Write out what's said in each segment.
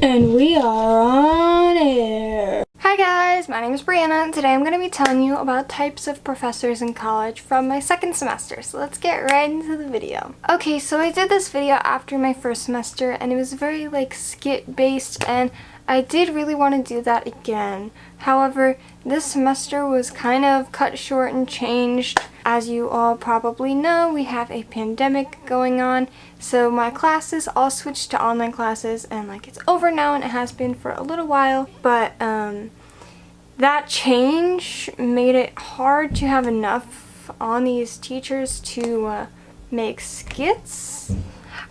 And we are on air. Hi guys, my name is Brianna, and today I'm going to be telling you about types of professors in college from my second semester. So let's get right into the video. Okay, so I did this video after my first semester, and it was very skit based, and I did really want to do that again. However, this semester was kind of cut short and changed. As you all probably know, we have a pandemic going on, so my classes all switched to online classes, and it's over now, and it has been for a little while, but that change made it hard to have enough on these teachers to make skits.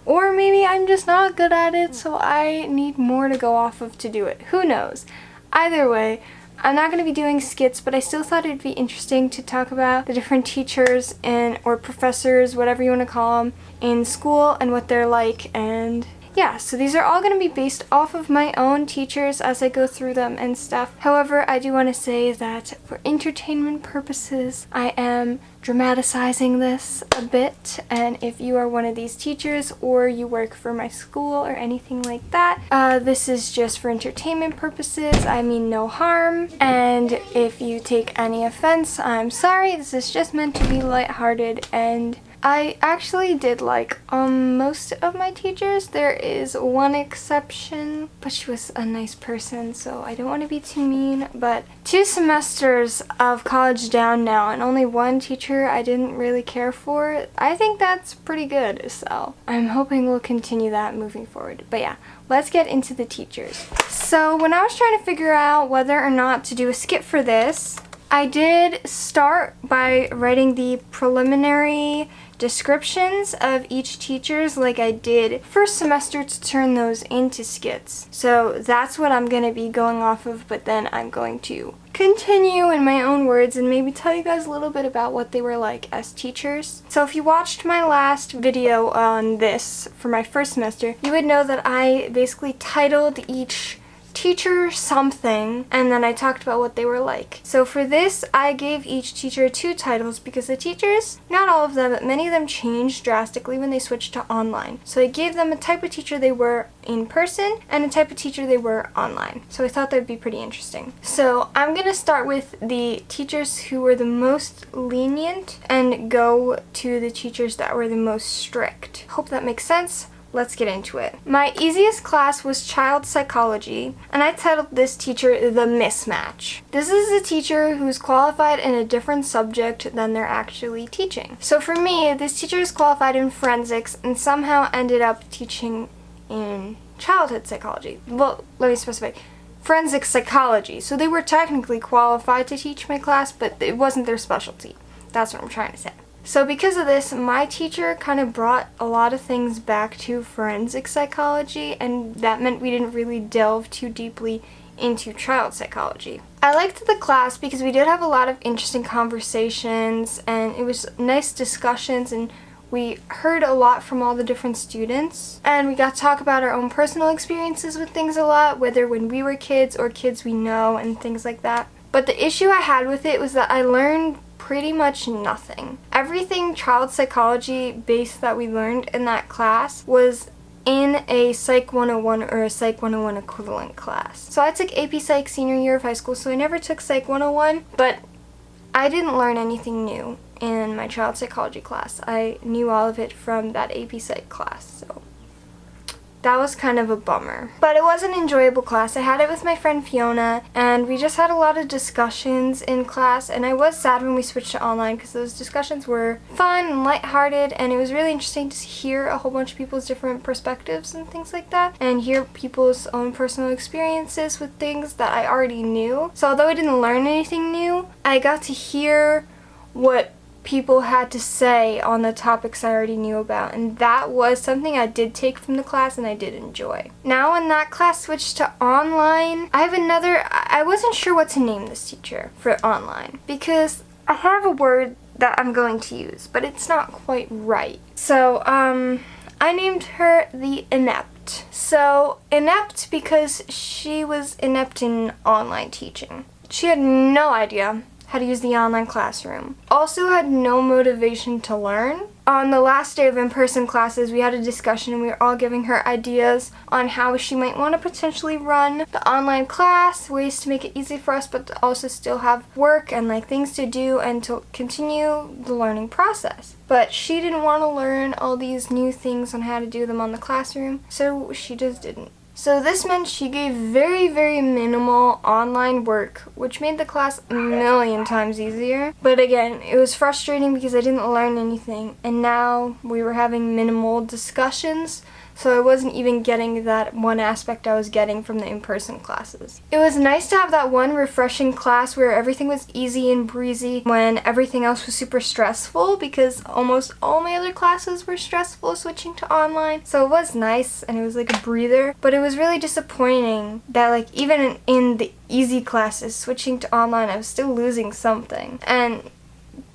Or maybe I'm just not good at it, so I need more to go off of to do it. Who knows? Either way, I'm not going to be doing skits, but I still thought it'd be interesting to talk about the different teachers or professors, whatever you want to call them, in school and what they're like. And yeah, so these are all going to be based off of my own teachers as I go through them and stuff. However, I do want to say that for entertainment purposes, I am dramatizing this a bit, and if you are one of these teachers or you work for my school or anything like that, this is just for entertainment purposes. I mean no harm, and if you take any offense, I'm sorry. This is just meant to be lighthearted, and I actually did like most of my teachers. There is one exception, but she was a nice person, so I don't want to be too mean. But 2 semesters of college down now, and only one teacher I didn't really care for. I think that's pretty good, so I'm hoping we'll continue that moving forward. But yeah, let's get into the teachers. So when I was trying to figure out whether or not to do a skit for this, I did start by writing the preliminary descriptions of each teacher's like I did first semester to turn those into skits. So that's what I'm going to be going off of, but then I'm going to continue in my own words and maybe tell you guys a little bit about what they were like as teachers. So if you watched my last video on this for my first semester, you would know that I basically titled each teacher something, and then I talked about what they were like. So for this, I gave each teacher 2 titles because the teachers, not all of them, but many of them changed drastically when they switched to online. So I gave them a type of teacher they were in person and a type of teacher they were online. So I thought that would be pretty interesting. So I'm going to start with the teachers who were the most lenient and go to the teachers that were the most strict. Hope that makes sense. Let's get into it. My easiest class was child psychology, and I titled this teacher The Mismatch. This is a teacher who's qualified in a different subject than they're actually teaching. So for me, this teacher is qualified in forensics and somehow ended up teaching in childhood psychology. Well, let me specify. Forensic psychology. So they were technically qualified to teach my class, but it wasn't their specialty. That's what I'm trying to say. So because of this, my teacher kind of brought a lot of things back to forensic psychology, and that meant we didn't really delve too deeply into child psychology. I liked the class because we did have a lot of interesting conversations, and it was nice discussions, and we heard a lot from all the different students, and we got to talk about our own personal experiences with things a lot, whether when we were kids or kids we know and things like that. But the issue I had with it was that I learned pretty much nothing. Everything child psychology based that we learned in that class was in a Psych 101 or a Psych 101 equivalent class. So I took AP Psych senior year of high school, so I never took Psych 101, but I didn't learn anything new in my child psychology class. I knew all of it from that AP Psych class, so that was kind of a bummer. But it was an enjoyable class. I had it with my friend Fiona, and we just had a lot of discussions in class, and I was sad when we switched to online because those discussions were fun and lighthearted, and it was really interesting to hear a whole bunch of people's different perspectives and things like that, and hear people's own personal experiences with things that I already knew. So although I didn't learn anything new, I got to hear what people had to say on the topics I already knew about, and that was something I did take from the class and I did enjoy. Now when that class switched to online, I wasn't sure what to name this teacher for online because I have a word that I'm going to use, but it's not quite right. So I named her the inept. So inept because she was inept in online teaching. She had no idea how to use the online classroom. Also had no motivation to learn. On the last day of in-person classes, we had a discussion and we were all giving her ideas on how she might want to potentially run the online class, ways to make it easy for us, but to also still have work and like things to do and to continue the learning process. But she didn't want to learn all these new things on how to do them on the classroom, so she just didn't. So this meant she gave very, very minimal online work, which made the class a million times easier. But again, it was frustrating because I didn't learn anything, and now we were having minimal discussions, so I wasn't even getting that one aspect I was getting from the in-person classes. It was nice to have that one refreshing class where everything was easy and breezy when everything else was super stressful, because almost all my other classes were stressful switching to online. So it was nice and it was like a breather, but it was really disappointing that like even in the easy classes switching to online, I was still losing something. And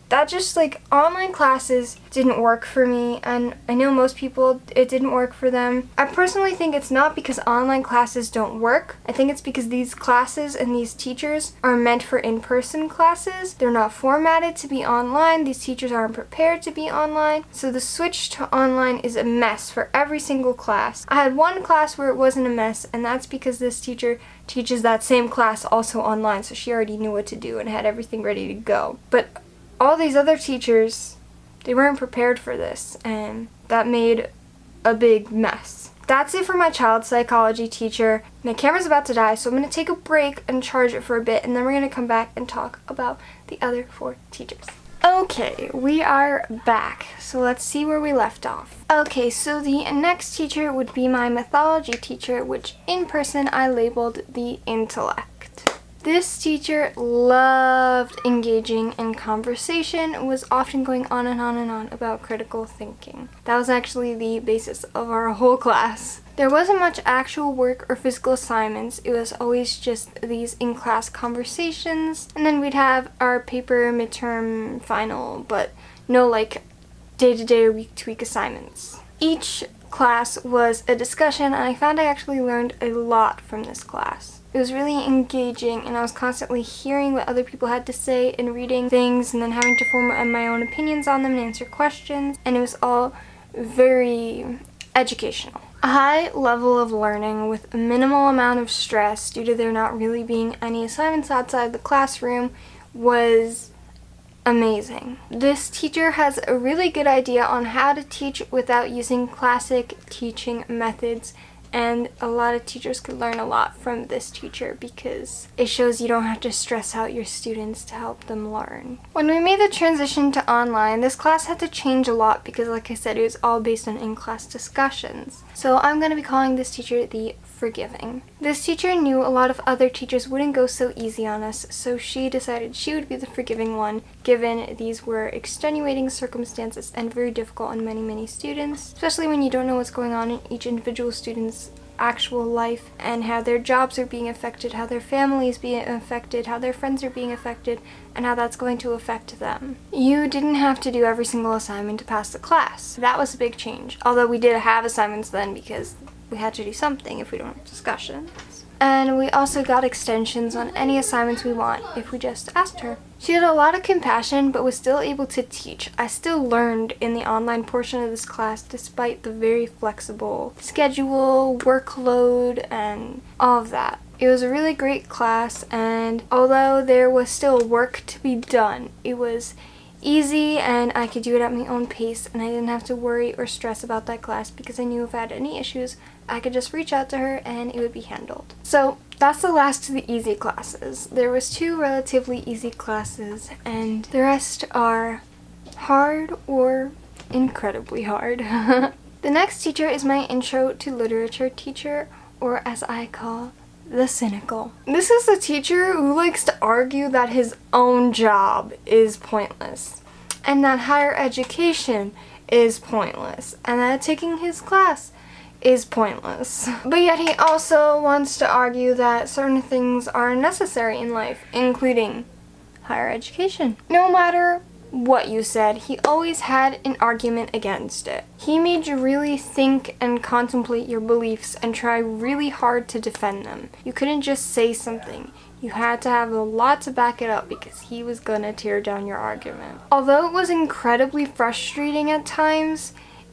that just like online classes didn't work for me, and I know most people it didn't work for them. I personally think it's not because online classes don't work. I think it's because these classes and these teachers are meant for in-person classes. They're not formatted to be online. These teachers aren't prepared to be online. So the switch to online is a mess for every single class. I had one class where it wasn't a mess, and that's because this teacher teaches that same class also online, so she already knew what to do and had everything ready to go. But all these other teachers, they weren't prepared for this, and that made a big mess. That's it for my child psychology teacher. My camera's about to die, so I'm going to take a break and charge it for a bit, and then we're going to come back and talk about the other 4 teachers. Okay, we are back, so let's see where we left off. Okay, so the next teacher would be my mythology teacher, which in person I labeled the intellect. This teacher loved engaging in conversation, was often going on and on and on about critical thinking. That was actually the basis of our whole class. There wasn't much actual work or physical assignments. It was always just these in-class conversations, and then we'd have our paper, midterm, final, but no like day-to-day or week-to-week assignments. Each class was a discussion, and I found I actually learned a lot from this class. It was really engaging, and I was constantly hearing what other people had to say and reading things and then having to form my own opinions on them and answer questions, and it was all very educational. A high level of learning with a minimal amount of stress due to there not really being any assignments outside the classroom was amazing. This teacher has a really good idea on how to teach without using classic teaching methods, and a lot of teachers could learn a lot from this teacher because it shows you don't have to stress out your students to help them learn. When we made the transition to online, this class had to change a lot because, like I said, it was all based on in-class discussions. So I'm going to be calling this teacher the forgiving. This teacher knew a lot of other teachers wouldn't go so easy on us, so she decided she would be the forgiving one, given these were extenuating circumstances and very difficult on many, many students, especially when you don't know what's going on in each individual student's actual life and how their jobs are being affected, how their families being affected, how their friends are being affected, and how that's going to affect them. You didn't have to do every single assignment to pass the class. That was a big change, although we did have assignments then because we had to do something if we don't have discussions. And we also got extensions on any assignments we want if we just asked her. She had a lot of compassion but was still able to teach. I still learned in the online portion of this class despite the very flexible schedule, workload, and all of that. It was a really great class, and although there was still work to be done, it was easy and I could do it at my own pace, and I didn't have to worry or stress about that class because I knew if I had any issues, I could just reach out to her and it would be handled. So that's the last of the easy classes. There was 2 relatively easy classes, and the rest are hard or incredibly hard. The next teacher is my intro to literature teacher, or as I call, the cynical. This is a teacher who likes to argue that his own job is pointless, and that higher education is pointless, and that taking his class is pointless. But yet he also wants to argue that certain things are necessary in life, including higher education. No matter what you said, he always had an argument against it. He made you really think and contemplate your beliefs and try really hard to defend them. You couldn't just say something. You had to have a lot to back it up because he was gonna tear down your argument. Although it was incredibly frustrating at times,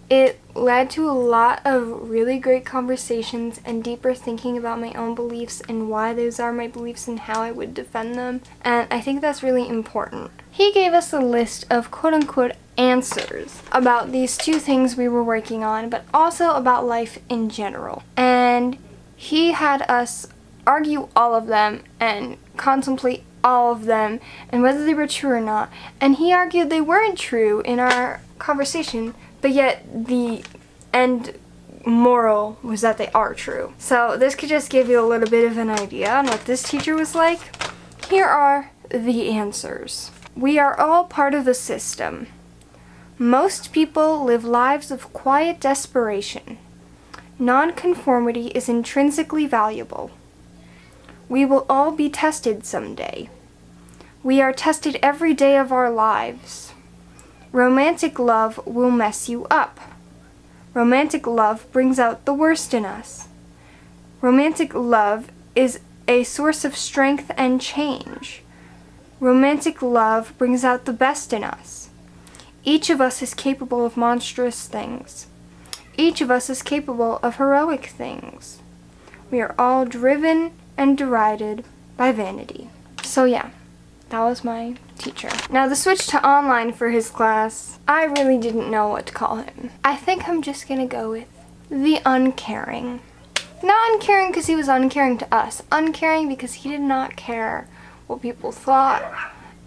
it led to a lot of really great conversations and deeper thinking about my own beliefs and why those are my beliefs and how I would defend them. And I think that's really important. He gave us a list of quote-unquote answers about these two things we were working on, but also about life in general. And he had us argue all of them and contemplate all of them and whether they were true or not. And he argued they weren't true in our conversation, but yet the end moral was that they are true. So this could just give you a little bit of an idea on what this teacher was like. Here are the answers. We are all part of the system. Most people live lives of quiet desperation. Nonconformity is intrinsically valuable. We will all be tested someday. We are tested every day of our lives. Romantic love will mess you up. Romantic love brings out the worst in us. Romantic love is a source of strength and change. Romantic love brings out the best in us. Each of us is capable of monstrous things. Each of us is capable of heroic things. We are all driven and derided by vanity. So yeah, that was my teacher. Now the switch to online for his class, I really didn't know what to call him. I think I'm just gonna go with the uncaring. Not uncaring because he was uncaring to us. Uncaring because he did not care what people thought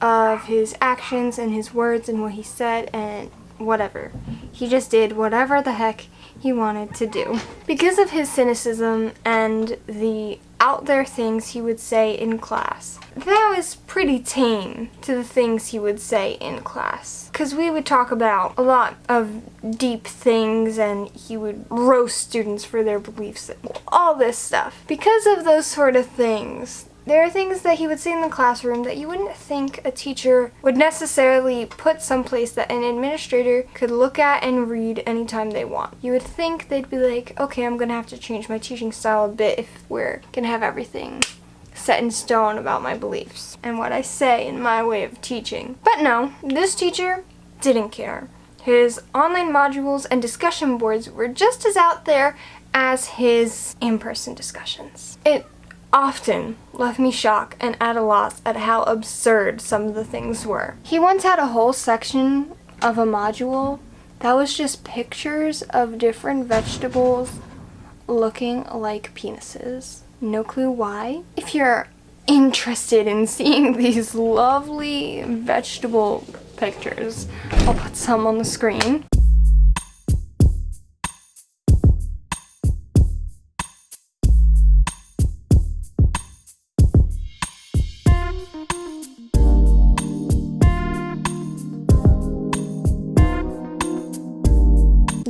of his actions and his words and what he said and whatever. He just did whatever the heck he wanted to do. Because of his cynicism and the out there things he would say in class, that was pretty tame to the things he would say in class. Because we would talk about a lot of deep things and he would roast students for their beliefs and all this stuff. Because of those sort of things, there are things that he would say in the classroom that you wouldn't think a teacher would necessarily put someplace that an administrator could look at and read anytime they want. You would think they'd be like, okay, I'm gonna have to change my teaching style a bit if we're gonna have everything set in stone about my beliefs and what I say in my way of teaching. But no, this teacher didn't care. His online modules and discussion boards were just as out there as his in-person discussions. It often left me shocked and at a loss at how absurd some of the things were. He once had a whole section of a module that was just pictures of different vegetables looking like penises. No clue why. If you're interested in seeing these lovely vegetable pictures, I'll put some on the screen.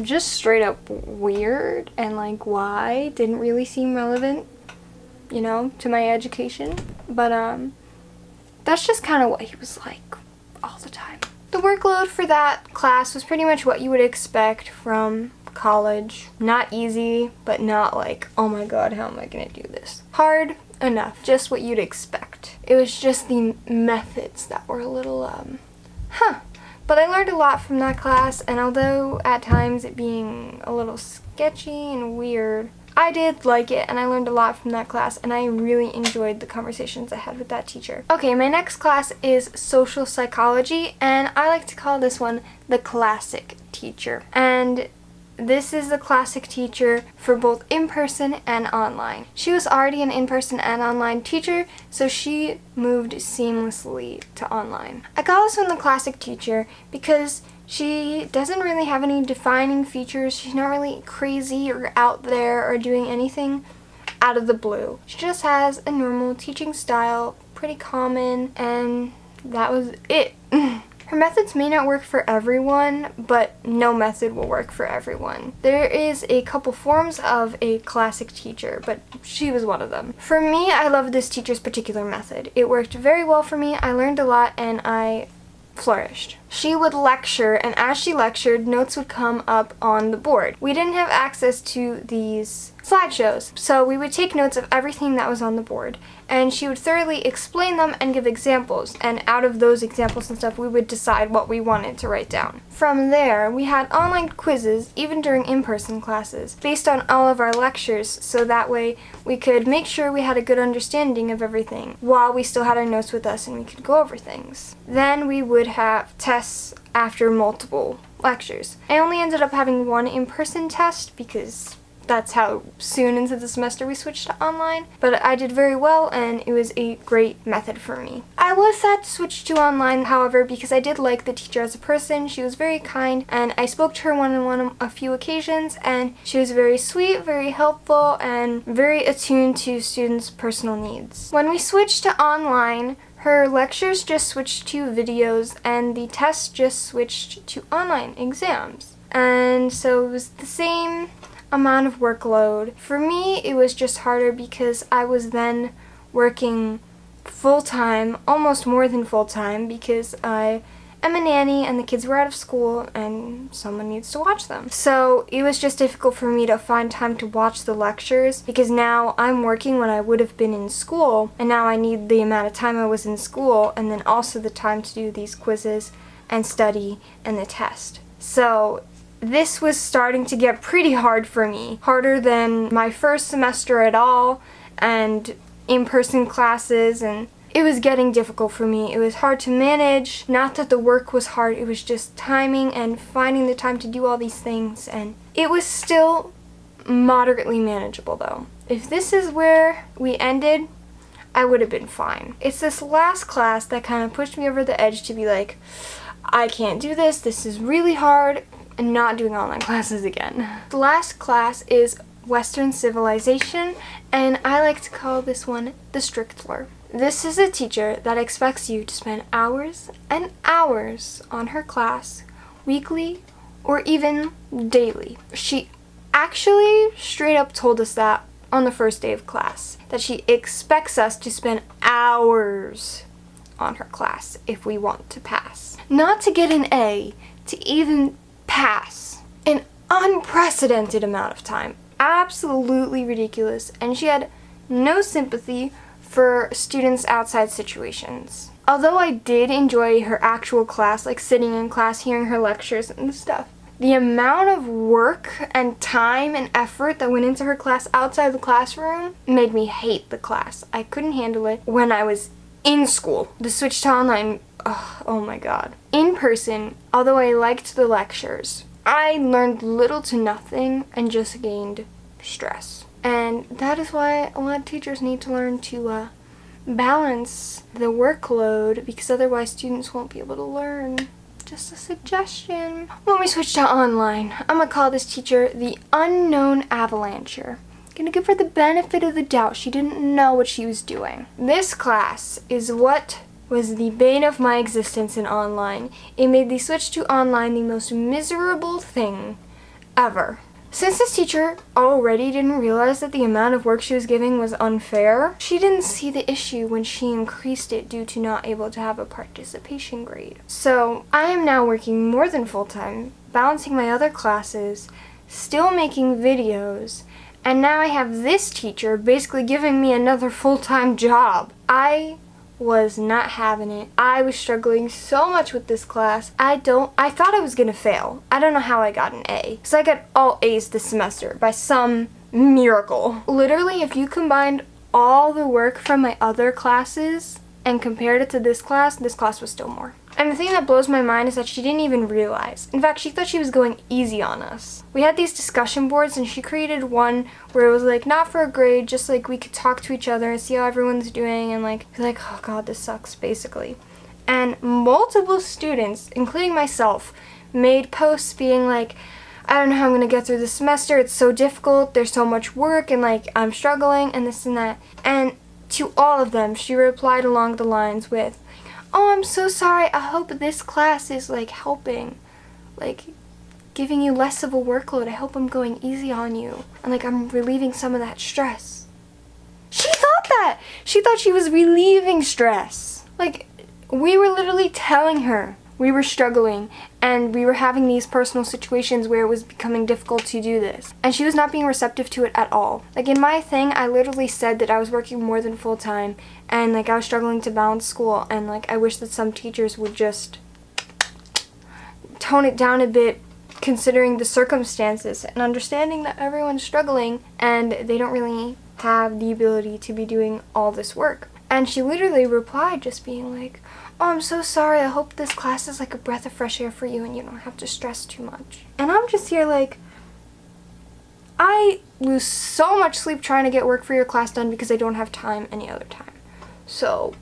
Just straight up weird and like why didn't really seem relevant, you know, to my education. But that's just kind of what he was like all the time. The workload for that class was pretty much what you would expect from college. Not easy, but not like, oh my god, how am I gonna do this? Hard enough, just what you'd expect. It was just the methods that were a little But I learned a lot from that class, and although at times it being a little sketchy and weird, I did like it and I learned a lot from that class and I really enjoyed the conversations I had with that teacher. Okay, my next class is social psychology, and I like to call this one the classic teacher. And this is the classic teacher for both in-person and online. She was already an in-person and online teacher, so she moved seamlessly to online. I call this one the classic teacher because she doesn't really have any defining features. She's not really crazy or out there or doing anything out of the blue. She just has a normal teaching style, pretty common, and that was it. Her methods may not work for everyone, but no method will work for everyone. There is a couple forms of a classic teacher, but she was one of them. For me, I love this teacher's particular method. It worked very well for me, I learned a lot, and I flourished. she would lecture, and as she lectured, notes would come up on the board. We didn't have access to these slideshows, so we would take notes of everything that was on the board, and she would thoroughly explain them and give examples, and out of those examples and stuff, we would decide what we wanted to write down. From there, we had online quizzes, even during in-person classes, based on all of our lectures, so that way we could make sure we had a good understanding of everything while we still had our notes with us and we could go over things. Then we would have tests after multiple lectures. I only ended up having one in-person test because that's how soon into the semester we switched to online, but I did very well and it was a great method for me. I was sad to switch to online, however, because I did like the teacher as a person. She was very kind and I spoke to her one-on-one on a few occasions, and she was very sweet, very helpful, and very attuned to students' personal needs. When we switched to online, her lectures just switched to videos and the tests just switched to online exams. And so it was the same amount of workload. For me, it was just harder because I was then working full-time, almost more than full-time, because I am a nanny and the kids were out of school and someone needs to watch them. So it was just difficult for me to find time to watch the lectures because now I'm working when I would have been in school, and now I need the amount of time I was in school and then also the time to do these quizzes and study and the test. So this was starting to get pretty hard for me, harder than my first semester at all and in-person classes, and it was getting difficult for me. It was hard to manage. Not that the work was hard, it was just timing and finding the time to do all these things, and it was still moderately manageable though. If this is where we ended, I would have been fine. It's this last class that kind of pushed me over the edge to be like, I can't do this, this is really hard, and not doing online classes again. The last class is Western Civilization, and I like to call this one the Strickler. This is a teacher that expects you to spend hours and hours on her class, weekly or even daily. She actually straight up told us that on the first day of class, that she expects us to spend hours on her class if we want to pass. Not to get an A, to even pass. An unprecedented amount of time. Absolutely ridiculous. And she had no sympathy for students outside situations. Although I did enjoy her actual class, like sitting in class, hearing her lectures and stuff, the amount of work and time and effort that went into her class outside the classroom made me hate the class. I couldn't handle it when I was in school. The switch to online, oh my god. In person, although I liked the lectures, I learned little to nothing and just gained stress. And that is why a lot of teachers need to learn to balance the workload, because otherwise students won't be able to learn. Just a suggestion. When we switch to online, I'm gonna call this teacher the unknown avalancher. Gonna give her the benefit of the doubt. She didn't know what she was doing. This class is what was the bane of my existence in online. It made the switch to online the most miserable thing ever. Since this teacher already didn't realize that the amount of work she was giving was unfair, she didn't see the issue when she increased it due to not able to have a participation grade. So I am now working more than full-time, balancing my other classes, still making videos, and now I have this teacher basically giving me another full-time job. I was not having it. I was struggling so much with this class. I thought I was gonna fail. I don't know how I got an A. So I got all A's this semester by some miracle. Literally, if you combined all the work from my other classes and compared it to this class was still more. And the thing that blows my mind is that she didn't even realize. In fact, she thought she was going easy on us. We had these discussion boards and she created one where it was like not for a grade, just like we could talk to each other and see how everyone's doing and like be like, oh god, this sucks, basically. And multiple students, including myself, made posts being like, I don't know how I'm gonna get through the semester, it's so difficult, there's so much work, and like I'm struggling and this and that. And to all of them, she replied along the lines with, oh, I'm so sorry, I hope this class is like helping, like giving you less of a workload. I hope I'm going easy on you and like I'm relieving some of that stress. She thought that! She thought she was relieving stress. Like, we were literally telling her we were struggling and we were having these personal situations where it was becoming difficult to do this. And she was not being receptive to it at all. Like in my thing, I literally said that I was working more than full time and like I was struggling to balance school, and like I wish that some teachers would just tone it down a bit considering the circumstances and understanding that everyone's struggling and they don't really have the ability to be doing all this work. And she literally replied just being like, "Oh, I'm so sorry. I hope this class is like a breath of fresh air for you and you don't have to stress too much." And I'm just here like, I lose so much sleep trying to get work for your class done because I don't have time any other time. So,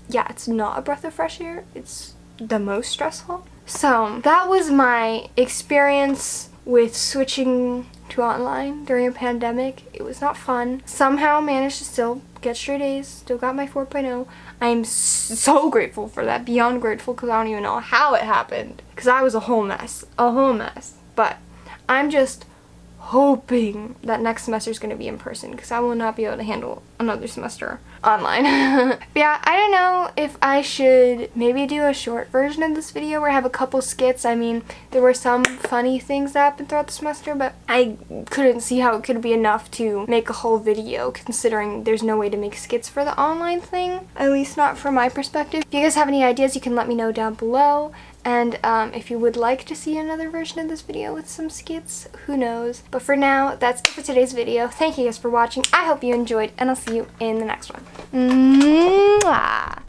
yeah, it's not a breath of fresh air. It's the most stressful. So that was my experience with switching to online during a pandemic. It was not fun. Somehow managed to still get straight A's, still got my 4.0. I'm so grateful for that, beyond grateful, because I don't even know how it happened, because I was a whole mess. But I'm just hoping that next semester is going to be in person, because I will not be able to handle another semester online. But yeah, I don't know if I should maybe do a short version of this video where I have a couple skits. I mean, there were some funny things that happened throughout the semester, but I couldn't see how it could be enough to make a whole video, considering there's no way to make skits for the online thing, at least not from my perspective. If you guys have any ideas, you can let me know down below. And if you would like to see another version of this video with some skits, who knows. But for now, that's it for today's video. Thank you guys for watching. I hope you enjoyed, and I'll see you in the next one. Mwah!